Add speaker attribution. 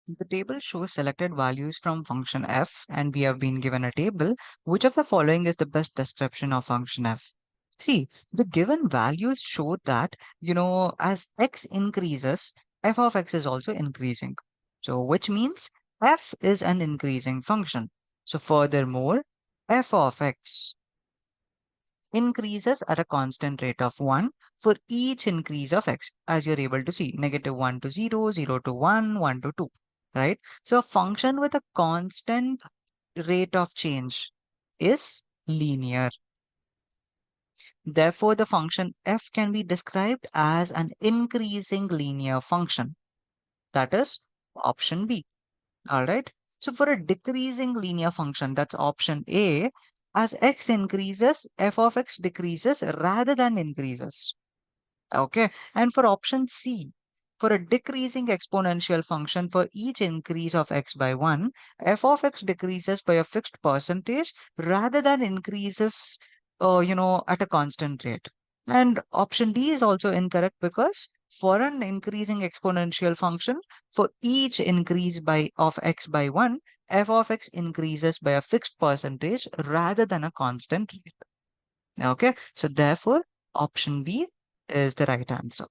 Speaker 1: The table shows selected values from function f, and we have been given a table. Which of the following is the best description of function f? See, the given values show that, as x increases, f of x is also increasing. So, which means f is an increasing function. So, furthermore, f of x increases at a constant rate of 1 for each increase of x, as you're able to see, -1 to 0, 0 to 1, 1 to 2, right? So a function with a constant rate of change is linear. Therefore, the function f can be described as an increasing linear function. That is option B. All right. So for a decreasing linear function, that's option A, as x increases, f of x decreases rather than increases. Okay. And for option C, for a decreasing exponential function for each increase of x by 1, f of x decreases by a fixed percentage rather than increases, at a constant rate. And option D is also incorrect because for an increasing exponential function, for each increase by of x by 1, f of x increases by a fixed percentage rather than a constant rate. Okay. So therefore, option B is the right answer.